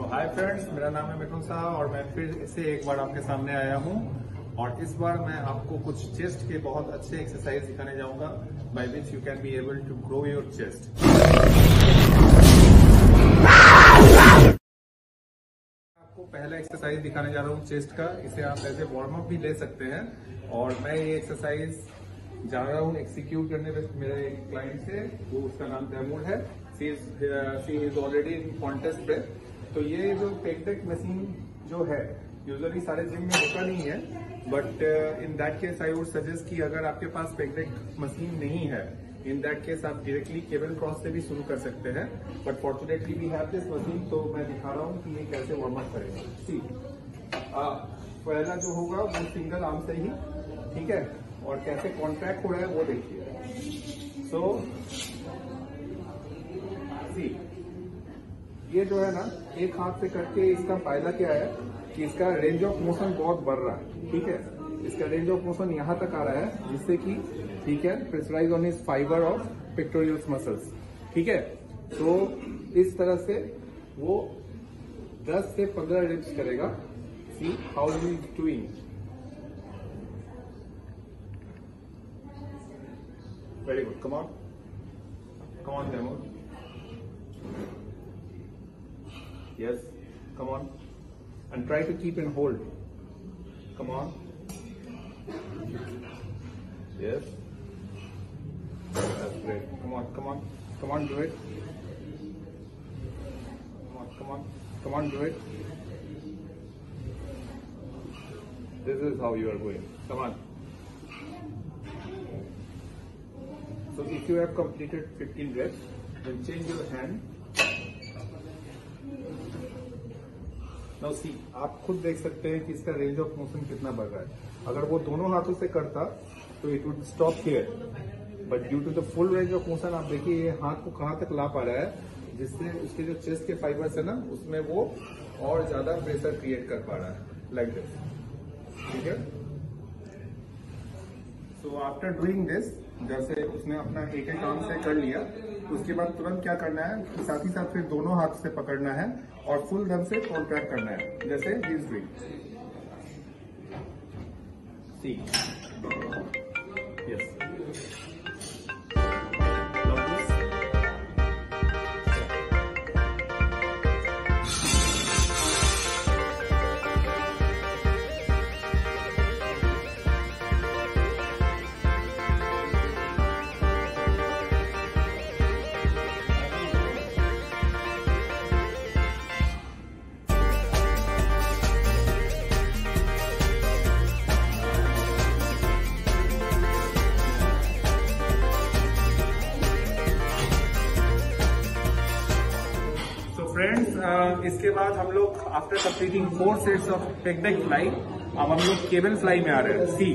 Hi friends, मेरा नाम है मिथुन साहा और मैं फिर से एक बार आपके सामने आया हूं और इस बार मैं आपको कुछ चेस्ट के बहुत अच्छे एक्सरसाइज दिखाने जाऊंगा by which you can be able to grow your chest. आपको पहला एक्सरसाइज दिखाने जा रहा हूं चेस्ट का। इसे आप एज ए वार्म अप भी ले सकते हैं और मैं ये एक्सरसाइज जा रहा हूँ एक्सिक्यूट करने में मेरे एक क्लाइंट से, वो उसका नाम तैमूर है। She is already in contest पे। तो ये जो पेकडेक मशीन जो है यूजुअली सारे जिम में होता नहीं है, but in that case I would suggest कि अगर आपके पास पेकडेक मशीन नहीं है, इन दैट केस आप डायरेक्टली केबल क्रॉस से भी शुरू कर सकते हैं। But fortunately we have this machine, तो मैं दिखा रहा हूँ कि ये कैसे वार्म अप करेगा। सी पहला जो होगा वो सिंगल आर्म से ही, ठीक है, और कैसे कॉन्ट्रैक्ट हो रहा है वो देखिए। सो सी ये जो है ना, एक हाथ से करके इसका फायदा क्या है कि इसका रेंज ऑफ मोशन बहुत बढ़ रहा है, ठीक है। इसका रेंज ऑफ मोशन यहां तक आ रहा है जिससे कि ठीक है pressurise on his fibre of pectorals muscles, ठीक है। तो इस तरह से वो 10 से 15 रिप्स करेगा। See how he is doing. Very good, come on demo. Yes, come on, and try to keep in hold. Come on. Yes, that's great. Come on, do it. Come on, do it. This is how you are going. Come on. So if you have completed 15 reps, then change your hand. Now see, आप खुद देख सकते हैं कि इसका range of motion कितना बढ़ रहा है। अगर वो दोनों हाथों से करता तो it would stop here, but due to the full range of motion आप देखिए ये हाथ को कहां तक ला पा रहा है, जिससे उसके जो चेस्ट के फाइबर्स है ना उसमें वो और ज्यादा प्रेशर क्रिएट कर पा रहा है, लाइक दिस, ठीक है। सो आफ्टर डूइंग दिस, जैसे उसने अपना एक आर्म से कर लिया, उसके बाद तुरंत क्या करना है, साथ ही साथ फिर दोनों हाथ से पकड़ना है और फुल दम से कॉन्ट्रैक्ट करना है, जैसे ही is doing. See yes, friends, इसके बाद हम लोग after completing 4 sets of pec deck fly, अब हम लोग केबल फ्लाई में आ रहे हैं। सी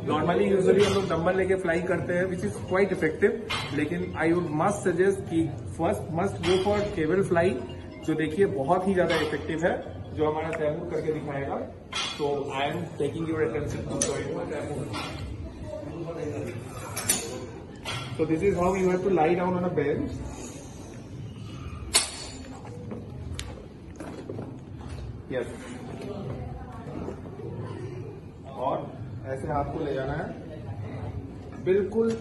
नॉर्मली यूजुअली हम लोग डंबल लेके फ्लाई करते हैं विच इज क्वाइट इफेक्टिव, लेकिन आई वुड मस्ट सजेस्ट कि first must go for cable fly, जो देखिए बहुत ही ज्यादा इफेक्टिव है, जो हमारा तैमूर करके दिखाएगा। तो I am taking your attention to Taimur. So this is how you have to lie down on a bench. Yes. और ऐसे हाथ को ले जाना है, बिल्कुल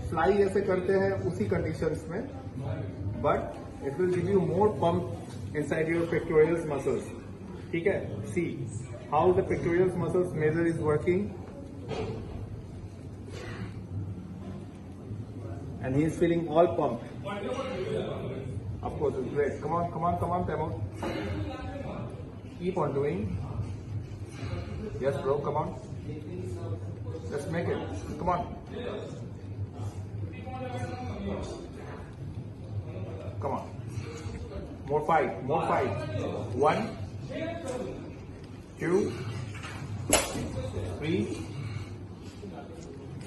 फ्लाई जैसे करते हैं उसी कंडीशंस में, but it will give you more pump inside your pectorals muscles, ठीक है। See how the pectorals muscles major is working and he is feeling all pumped. Of course, it's great. Come on, Taimu. Keep on doing. Yes, bro, come on. Let's make it. Come on. Come on. More fight. 1, 2, 3,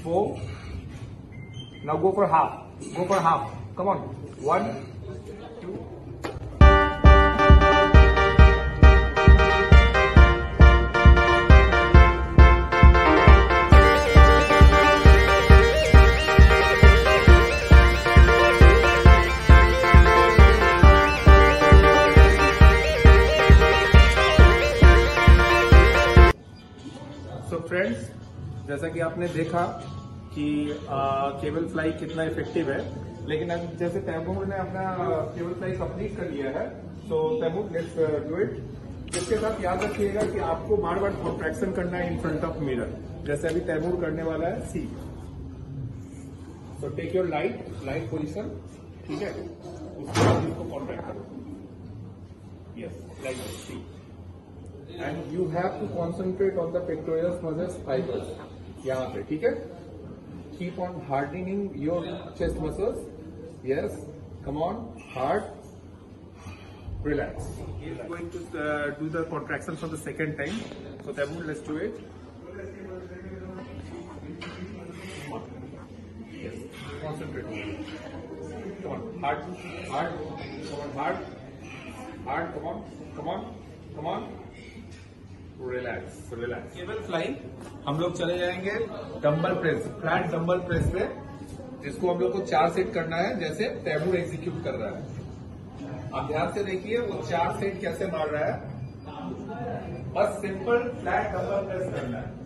4. Now go for half. Come on. 1, 2. जैसा कि आपने देखा कि cable fly कितना effective है, लेकिन अब जैसे तैमूर ने अपना केबल फ्लाई कंप्लीट कर लिया है, तो तैमूर लेट्स डू इट। इसके साथ याद रखिएगा कि आपको बार बार कॉन्ट्रैक्शन करना है इन फ्रंट ऑफ मिरर, जैसे अभी तैमूर करने वाला है। See, so take your light position, ठीक है, उसके बाद इसको कॉन्ट्रैक्ट करो। Yes, like see, and you have to concentrate on the pectoral muscles fibres, यहाँ पे, ठीक है। Keep on hardening your chest muscles. Yes, come on, hard. Relax. He is going to do the contractions for the second time. So Taimur, let's do it. Come on. Yes, concentrate on it. Come on, hard, hard, come on, hard, hard. Come on, come on, come on. Relax, relax. Cable fly हम लोग चले जाएंगे dumbbell press, flat dumbbell press पे, जिसको हम लोग को 4 set करना है, जैसे तैमूर एग्जीक्यूट कर रहा है। आप ध्यान से देखिए वो 4 सेट कैसे मार रहा है। बस सिंपल फ्लैट डंबल प्रेस करना है।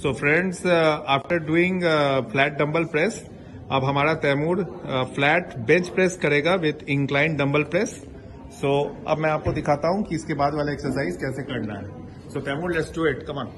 So friends, after doing flat dumbbell press, अब हमारा तैमूर फ्लैट बेंच प्रेस करेगा विथ इंक्लाइन डंबल प्रेस। सो अब मैं आपको दिखाता हूं कि इसके बाद वाला एक्सरसाइज कैसे करना है। So Taimur, let's do it, come on.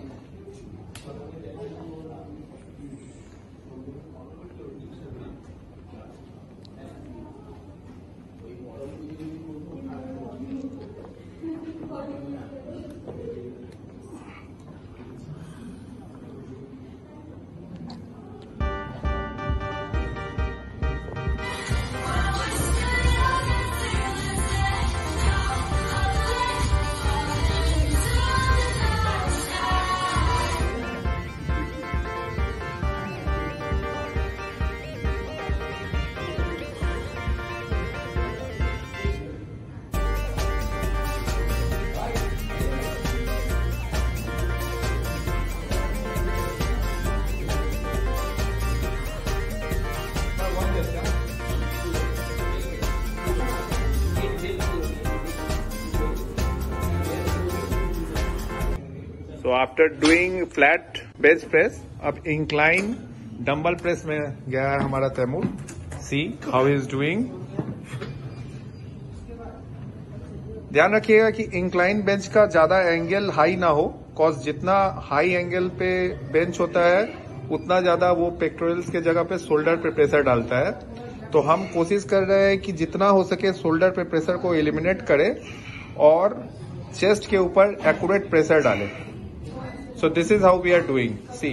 तो after doing flat bench press, अब इंक्लाइन डंबल प्रेस में गया है हमारा Taimur. See how is doing. ध्यान रखिएगा कि इंक्लाइन बेंच का ज्यादा एंगल हाई ना हो, कॉज जितना हाई एंगल पे बेंच होता है उतना ज्यादा वो पेक्टोरल्स के जगह पे शोल्डर पे प्रेशर डालता है। तो हम कोशिश कर रहे हैं कि जितना हो सके शोल्डर पे प्रेशर को एलिमिनेट करें और चेस्ट के ऊपर एक्यूरेट प्रेशर डालें। So this is how we are doing. See.